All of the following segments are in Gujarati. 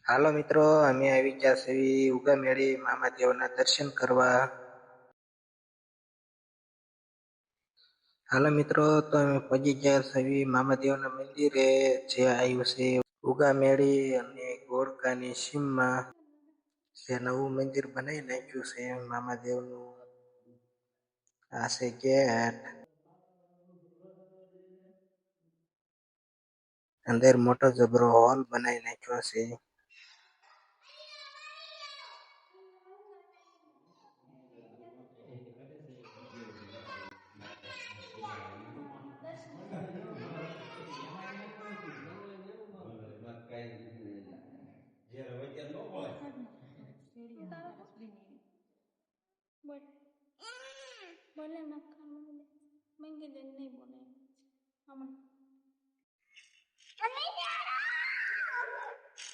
હાલો મિત્રો, અમે આવી ગયા છીએ ઉગામેળી મામાદેવના દર્શન કરવા. હાલો મિત્રો, તો અમે પહોંચી ગયા છીએ મામાદેવના મંદિરે, જે આવ્યું છે ઉગામેળી અને ગોળકાની સીમમાં. જે નવું મંદિર બનાવી નાખ્યું છે મામાદેવનું. આ છે ગેટ. અંદર મોટો જબરો હોલ બનાવી નાખ્યો છે.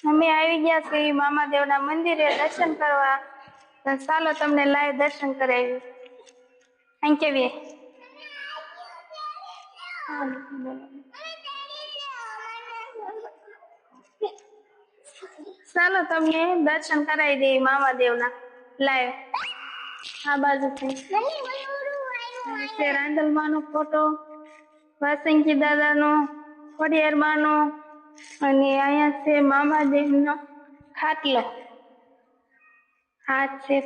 અમે આવી ગયા છીએ મામાદેવના મંદિરે દર્શન કરવા. તો ચાલો તમને લાઈવ દર્શન કરાવી. Thank you. ચાલો તમને દર્શન કરાવી દઈએ મામાદેવના લાઈવ. આ બાજુ છે રાંદલમાનો ફોટો, વાસંગી દાદાનો, ખોડિયારમાંનો, અને અહીંયા છે મામાદેવનો ખાટલો. હાથ છે.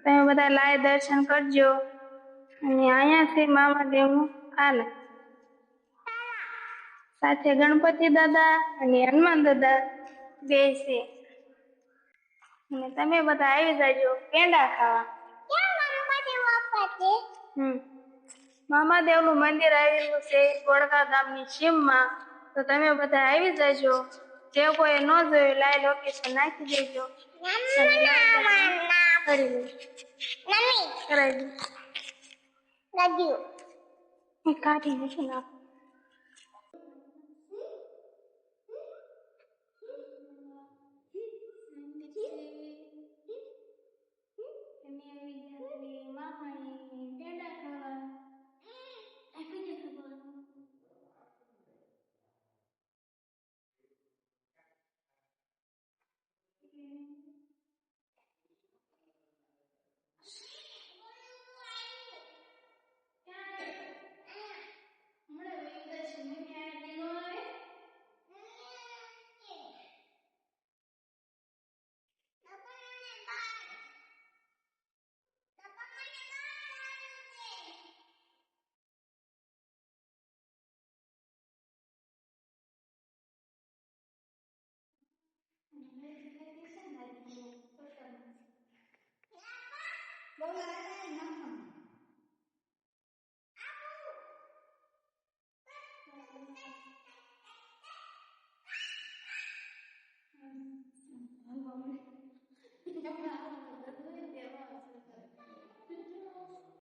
તમે બધા લાઈવ દર્શન કરજો. અને અહીંયા છે મામાદેવનું ખાટલો. સાથે ગણપતિ દાદા અને હનુમાન દાદા બે છે. અને તમે બધા આવી જાજો પેંડા ખાવા. મામાદેવનું મંદિર આવેલું છે ગોળકા ગામની સીમમાં. તો તમે બધા આવી જાજો. જે કોઈ ન જોયું લાઈવ લોકેશન નાખી દેજો. કાઢી નથી નાખ.